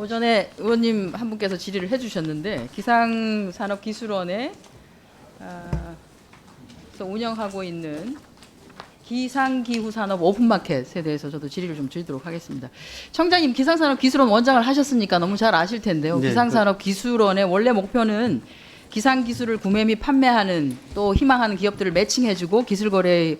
오전에 의원님 한 분께서 질의를 해주셨는데 기상산업기술원에 운영하고 있는 기상기후산업 오픈마켓에 대해서 저도 질의를 좀 드리도록 하겠습니다. 청장님, 기상산업기술원 원장을 하셨으니까 너무 잘 아실 텐데요. 네, 기상산업기술원의 원래 목표는 기상기술을 구매 및 판매하는 또 희망하는 기업들을 매칭해주고 기술거래의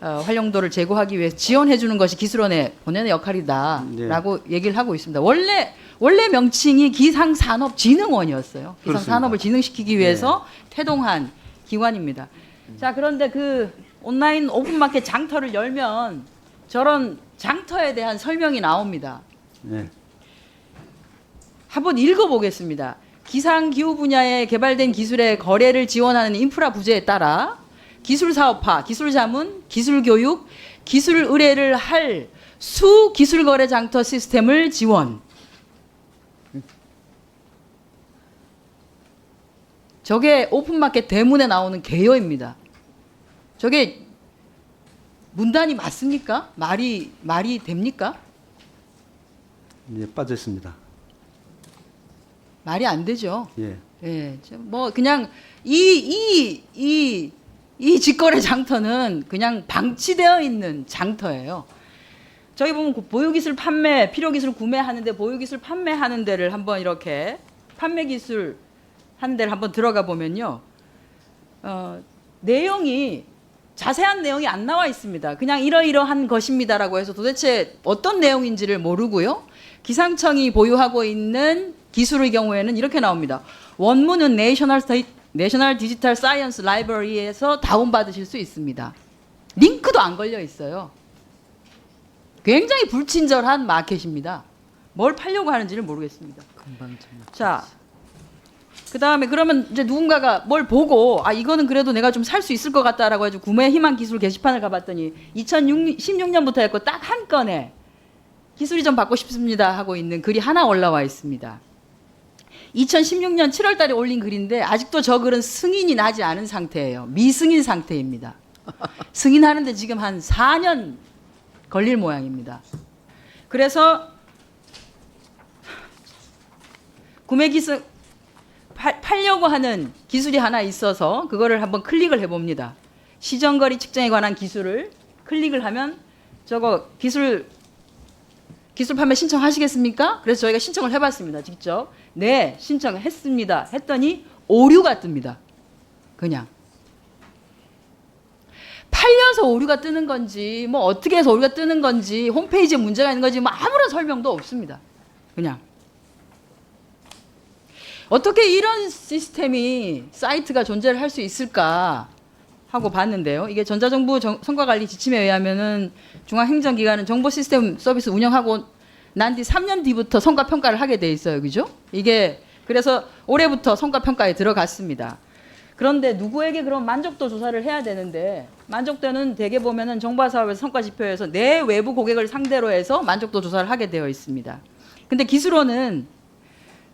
활용도를 제고하기 위해 지원해주는 것이 기술원의 본연의 역할이다라고 얘기를 하고 있습니다. 원래 명칭이 기상산업진흥원이었어요. 기상산업을 진흥시키기 위해서 태동한 기관입니다. 자, 그런데 그 온라인 오픈마켓 장터를 열면 저런 장터에 대한 설명이 나옵니다. 네. 한번 읽어보겠습니다. 기상기후 분야에 개발된 기술의 거래를 지원하는 인프라 부재에 따라 기술사업화, 기술자문, 기술교육, 기술 의뢰를 할 수기술거래 장터 시스템을 지원. 저게 오픈마켓 대문에 나오는 개요입니다. 저게 문단이 맞습니까? 말이 됩니까? 네, 빠져 있습니다. 말이 안 되죠. 예. 예, 뭐 그냥 이 직거래 장터는 그냥 방치되어 있는 장터예요. 저기 보면 보유기술 판매, 필요기술 구매하는데 보유기술 판매하는 데를 한번 이렇게 판매기술 하는 데를 한번 들어가 보면요. 내용이 자세한 내용이 안 나와 있습니다. 그냥 이러이러한 것입니다라고 해서 도대체 어떤 내용인지를 모르고요. 기상청이 보유하고 있는 기술의 경우에는 이렇게 나옵니다. 원문은 내셔널 디지털 사이언스 라이브러리에서 다운받으실 수 있습니다. 링크도 안 걸려 있어요. 굉장히 불친절한 마켓입니다. 뭘 팔려고 하는지를 모르겠습니다. 자, 그 다음에 그러면 이제 누군가가 뭘 보고 이거는 그래도 내가 좀 살 수 있을 것 같다라고 해서 구매 희망 기술 게시판을 가봤더니 2016년부터 했고 딱 한 건에 기술이 좀 받고 싶습니다 하고 있는 글이 하나 올라와 있습니다. 2016년 7월 달에 올린 글인데 아직도 저 글은 승인이 나지 않은 상태예요. 미승인 상태입니다. 승인하는데 지금 한 4년 걸릴 모양입니다. 그래서 구매 기술 팔려고 하는 기술이 하나 있어서 그거를 한번 클릭을 해봅니다. 시정거리 측정에 관한 기술을 클릭을 하면 저거 기술 판매 신청하시겠습니까? 그래서 저희가 신청을 해봤습니다. 직접. 네, 신청했습니다. 했더니 오류가 뜹니다. 그냥. 팔려서 오류가 뜨는 건지 뭐 어떻게 해서 오류가 뜨는 건지 홈페이지에 문제가 있는 건지 뭐 아무런 설명도 없습니다. 그냥. 어떻게 이런 시스템이 사이트가 존재를 할 수 있을까 하고 봤는데요. 이게 전자정부 성과관리 지침에 의하면은 중앙행정기관은 정보시스템 서비스 운영하고 난 뒤 3년 뒤부터 성과평가를 하게 돼 있어요. 그죠? 이게 그래서 올해부터 성과평가에 들어갔습니다. 그런데 누구에게 그런 만족도 조사를 해야 되는데 만족도는 대개 보면은 정보사업에서 성과지표에서 내 외부 고객을 상대로 해서 만족도 조사를 하게 되어 있습니다. 근데 기술원은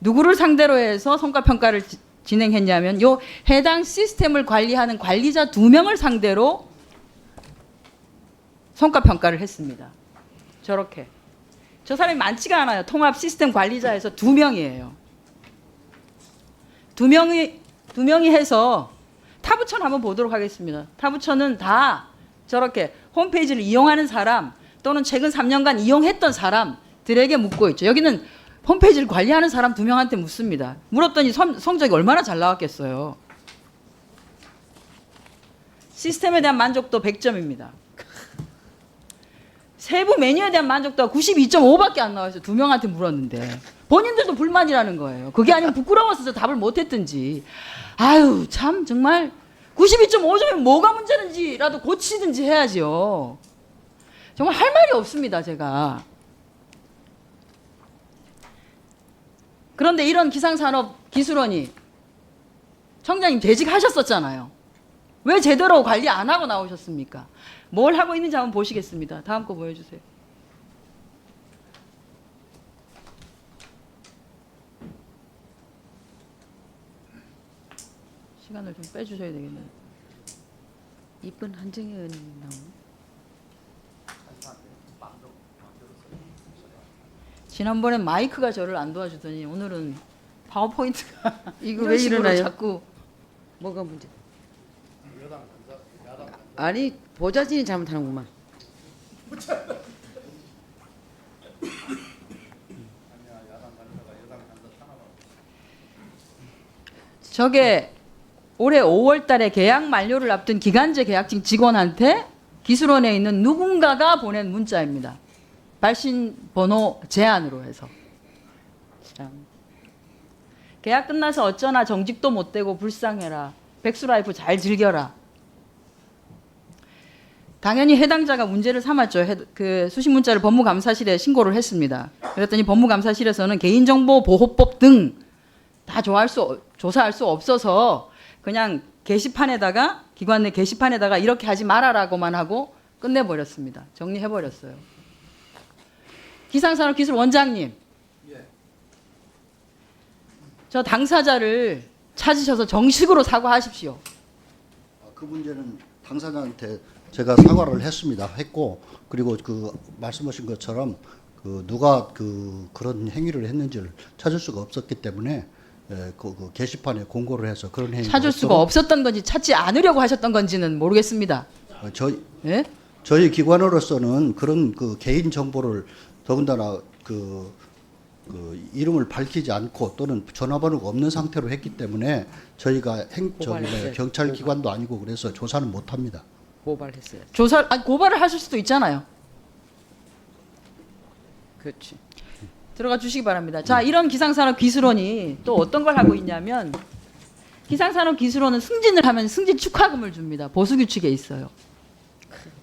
누구를 상대로 해서 성과평가를 진행했냐면 요 해당 시스템을 관리하는 관리자 2명을 상대로 성과평가를 했습니다. 저렇게. 저 사람이 많지가 않아요. 통합 시스템 관리자에서 2명이에요. 2명이 해서 타부처는 한번 보도록 하겠습니다. 타부처는 다 저렇게 홈페이지를 이용하는 사람 또는 최근 3년간 이용했던 사람들에게 묻고 있죠. 여기는 홈페이지를 관리하는 사람 2명한테 묻습니다. 물었더니 성적이 얼마나 잘 나왔겠어요. 시스템에 대한 만족도 100점입니다. 세부 메뉴에 대한 만족도가 92.5밖에 안 나와서 2명한테 물었는데 본인들도 불만이라는 거예요. 그게 아니면 부끄러워서 답을 못했든지. 아유 참 정말 92.5점이면 뭐가 문제는지라도 고치든지 해야죠. 정말 할 말이 없습니다. 제가. 그런데 이런 기상산업기술원이 청장님 재직하셨었잖아요. 왜 제대로 관리 안 하고 나오셨습니까? 뭘 하고 있는지 한번 보시겠습니다. 다음 거 보여주세요. 시간을 좀 빼주셔야 되겠네요. 이쁜 한정희 의원님 나오네. 지난번엔 마이크가 저를 안 도와주더니 오늘은 파워포인트가 이거 이런 왜 식으로 이러나요? 자꾸 뭐가 문제? 아니 보좌진이 잘못하는구만. 저게 올해 5월 달에 계약 만료를 앞둔 기간제 계약직 직원한테 기술원에 있는 누군가가 보낸 문자입니다. 발신 번호 제한으로 해서. 참. 계약 끝나서 어쩌나 정직도 못 되고 불쌍해라. 백수라이프 잘 즐겨라. 당연히 해당자가 문제를 삼았죠. 그 수신 문자를 법무감사실에 신고를 했습니다. 그랬더니 법무감사실에서는 개인정보보호법 등 다 조사할 수 없어서 그냥 게시판에다가 기관 내 게시판에다가 이렇게 하지 말아라고만 하고 끝내버렸습니다. 정리해버렸어요. 기상산업기술원장님, 저 당사자를 찾으셔서 정식으로 사과하십시오. 그 문제는 당사자한테 제가 사과를 했고 그리고 그 말씀하신 것처럼 그 누가 그런 행위를 했는지를 찾을 수가 없었기 때문에 그 게시판에 공고를 해서 그런 행위 찾을 수가 없었던 건지 찾지 않으려고 하셨던 건지는 모르겠습니다. 예? 저희 기관으로서는 그런 그 개인 정보를 더군다나 그 이름을 밝히지 않고 또는 전화번호가 없는 상태로 했기 때문에 저희가 고발했어요. 경찰 기관도 아니고 그래서 조사는 못 합니다. 고발했어요. 고발을 하실 수도 있잖아요. 그렇지. 들어가 주시기 바랍니다. 자, 이런 기상산업기술원이 또 어떤 걸 하고 있냐면 기상산업기술원은 승진을 하면 승진 축하금을 줍니다. 보수규칙에 있어요.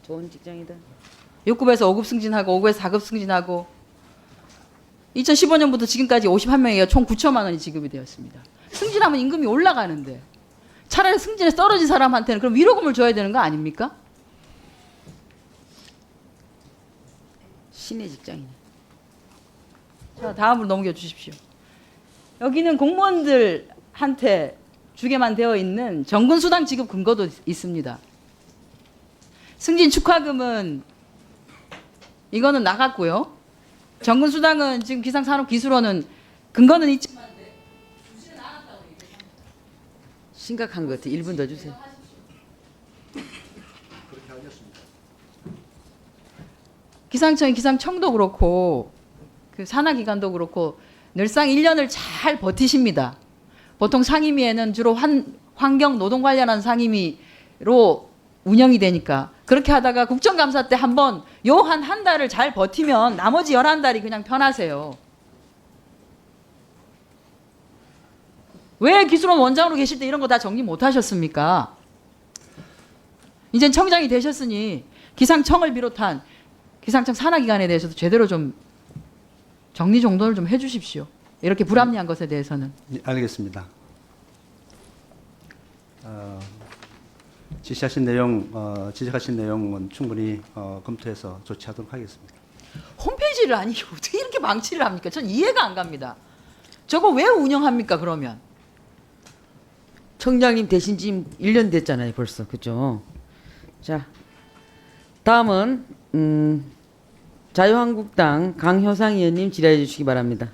좋은 직장이다. 6급에서 5급 승진하고 5급에서 4급 승진하고 2015년부터 지금까지 51명에게 총 9천만 원이 지급이 되었습니다. 승진하면 임금이 올라가는데 차라리 승진에 떨어진 사람한테는 그럼 위로금을 줘야 되는 거 아닙니까? 신의 직장이네. 자, 다음으로 넘겨 주십시오. 여기는 공무원들한테 주게만 되어 있는 정근수당 지급 근거도 있습니다. 승진 축하금은 이거는 나갔고요. 정근수당은 지금 기상산업기술원은 근거는 있지만 심각한 것 같아. 1분 더 주세요. 기상청이 기상청도 그렇고 그 산하기관도 그렇고 늘상 1년을 잘 버티십니다. 보통 상임위에는 주로 환경 노동 관련한 상임위로 운영이 되니까 그렇게 하다가 국정감사 때 한번 요 한 달을 잘 버티면 나머지 11달이 그냥 편하세요. 왜 기술원 원장으로 계실 때 이런 거 다 정리 못 하셨습니까? 이젠 청장이 되셨으니 기상청을 비롯한 기상청 산하기관에 대해서도 제대로 좀 정리정돈을 좀 해주십시오. 이렇게 불합리한 것에 대해서는. 네, 알겠습니다. 지시하신 내용은 충분히 검토해서 조치하도록 하겠습니다. 홈페이지를 아니 어떻게 이렇게 망치를 합니까? 전 이해가 안 갑니다. 저거 왜 운영합니까 그러면? 청장님 되신 지 1년 됐잖아요, 벌써. 그죠? 자, 다음은 자유한국당 강효상 의원님 질의해 주시기 바랍니다.